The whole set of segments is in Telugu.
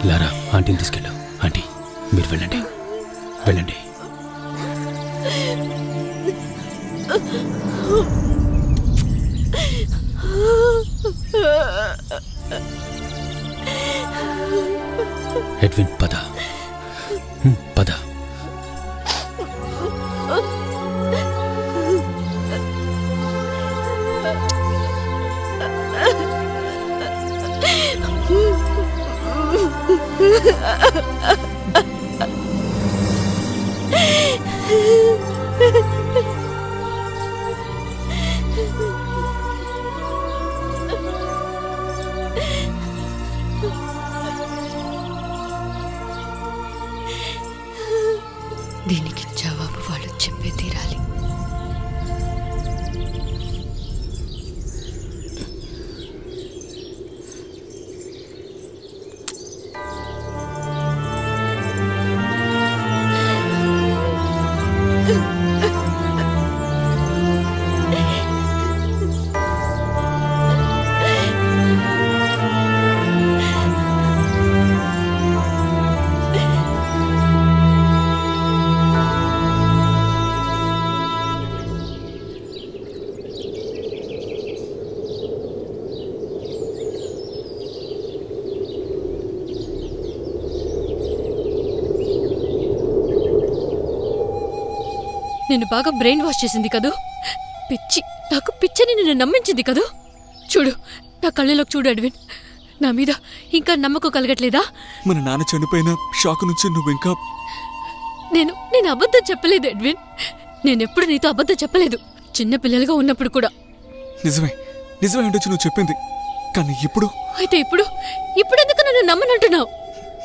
లారా, ఆంటీని తీసుకెళ్ళు. ఆంటీ, మీరు వెళ్ళండి, వెళ్ళండి. ఎడ్విన్, పద పద. దీనికి జవాబు వాళ్ళు చెప్పే తీరాలి. నిన్ను బాగా బ్రెయిన్ వాష్ చేసింది కదూ. పిచ్చి, నాకు పిచ్చని నిన్ను నమ్మించింది కదూ. చూడు, నా కళ్ళలోకి చూడు ఎడ్విన్. నా మీద ఇంకా నమ్మకం కలగట్లేదా? మన నాన్న చనిపోయిన షాక్ నుంచి నువ్వు ఇంకా... నేను అబద్ధం చెప్పలేదు ఎడ్విన్. నేనెప్పుడు నీతో అబద్ధం చెప్పలేదు, చిన్న పిల్లలుగా ఉన్నప్పుడు కూడా. నిజమే ఉండొచ్చు నువ్వు చెప్పింది, కానీ ఇప్పుడు... అయితే ఇప్పుడెందుకు నన్ను నమ్మనంటున్నావు?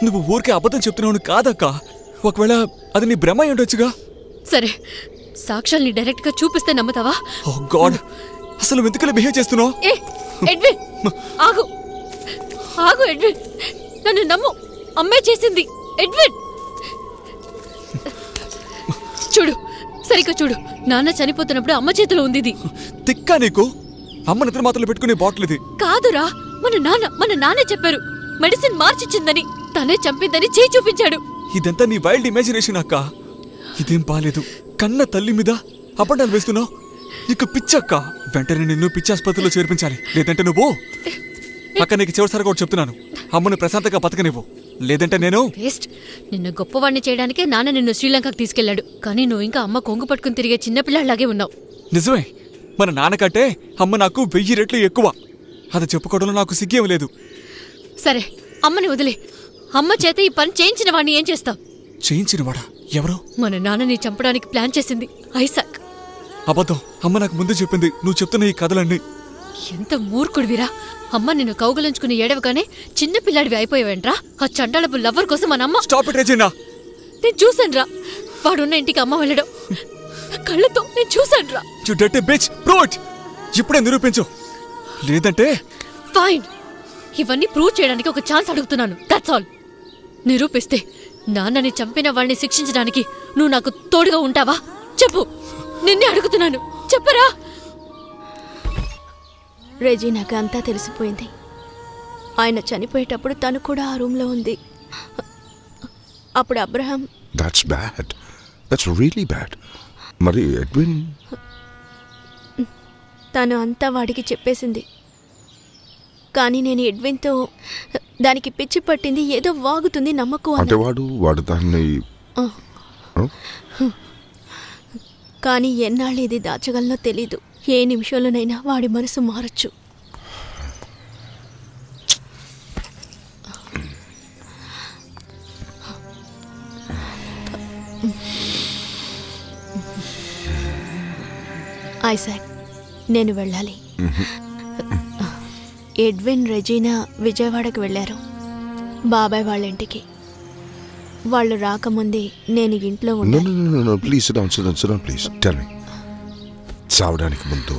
నువ్వు ఊరికే అబద్ధం చెప్తున్నావు కాదక్క. ఒకవేళ అది నీ భ్రమ ఉండొచ్చుగా. సరే, సాక్ష్యాల్ని డైరెక్ట్ గా చూపిస్తే నమ్ముతావా? ఓ గాడ్, అసలు ఎందుకలా బిహేవ్ చేస్తున్నావు? ఎడ్విన్, ఆగు ఎడ్విన్, నన్ను నమ్ము. అమ్మే చేసింది ఎడ్విన్. చూడు, సరిగ్గా చూడు. నాన్న చనిపోతున్నప్పుడు అమ్మ చేతిలో ఉంది ఇది. తిక్కా నీకు? అమ్మ నిద్ర మాత్రలు పెట్టుకునే బాటిల్ ఇది. కాదురా, మన నాన్న చెప్పారు మెడిసిన్ మార్చిచ్చిందని, తనే చంపిందని చేయి చూపించాడు. ఇదంతా నీ వైల్డ్ ఇమాజినేషన్ అక్క. ఇదేం బాలేదు. కన్న తల్లి మీద అబద్ధాలు వేస్తున్నావు. నీకు పిచ్చక్క. వెంటనే నిన్ను పిచ్చి ఆసుపత్రిలో చేర్పించాలి, లేదంటే నువ్వు... అక్క, నీకు చివరిసారి కూడా చెప్తున్నాను, అమ్మను ప్రశాంతంగా బతకనివ్వు, లేదంటే నేను... నిన్ను గొప్పవాడిని చేయడానికే నాన్న నిన్ను శ్రీలంకకు తీసుకెళ్లాడు, కానీ నువ్వు ఇంకా అమ్మ కొంగు పట్టుకుని తిరిగే చిన్నపిల్లాడిలాగే ఉన్నావు. నిజమే, మన నాన్నకంటే అమ్మ నాకు 1000 రెట్లు ఎక్కువ. అది చెప్పుకోవడంలో నాకు సిగ్గేం లేదు. సరే, అమ్మని వదిలే. అమ్మ చేత ఈ పని చేయించిన వాడిని ఏం చేస్తావు? చేయించినవాడా? ఎవరు? మన నాన్నని చంపడానికి ప్లాన్ చేసింది ఐసాక్. అబద్ధం. అమ్మ నాకు ముందే చెప్పింది నువ్వు చెప్తున్న ఈ కథలన్నీ. ఎంత మూర్ఖుడివిరా. అమ్మ నిన్ను కౌగలించుకుని ఏడవగానే చిన్నపిల్లాడివి అయిపోయావేంట్రా? ఆ చండాలపు లవ్వర్ కోసం మన అమ్మ... స్టాప్ ఇట్ రెజీనా. నేను చూశానురా, వాడున్న ఇంటికి అమ్మ వెళ్ళడం. కళ్ళతో నేను చూశానురా. You dirty bitch, prove it. ఇప్పుడే నిరూపించు, లేదంటే... ఫైన్, ఇవన్నీ ప్రూవ్ చేయడానికి ఒక ఛాన్స్ అడుగుతున్నాను, దట్స్ ఆల్. నిరూపిస్తే నాన్నని చంపిన వాళ్ళని శిక్షించడానికి నువ్వు నాకు తోడుగా ఉంటావా? చెప్పు, నిన్నే అడుగుతున్నాను, చెప్పరా. రెజీనాకి అంతా తెలిసిపోయింది. ఆయన చనిపోయేటప్పుడు తను కూడా ఆ రూమ్లో ఉంది. అప్పుడు Abraham... That's bad. That's really bad. మరి ఎడ్విన్... తను అంతా వాడికి చెప్పేసింది. కానీ నేను ఎడ్విన్తో దానికి పిచ్చి పట్టింది, ఏదో వాగుతుంది, నమ్మకు అంటే వాడు దాన్ని... కానీ ఎన్నాళ్ళు ఇది దాచగలనో తెలీదు. ఏ నిమిషంలోనైనా వాడి మనసు మారచ్చు. ఐసాక్, నేను వెళ్ళాలి. ఎడ్విన్, రెజీనా విజయవాడకు వెళ్ళారు బాబాయ్ వాళ్ళ ఇంటికి. వాళ్ళు రాకముందే నేను ఇంట్లో ఉన్నాను. No, please sit down, please. Tell me. చావడానికి ముందు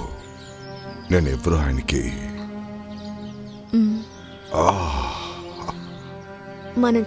నేను ఎవరు ఆయనకి మనం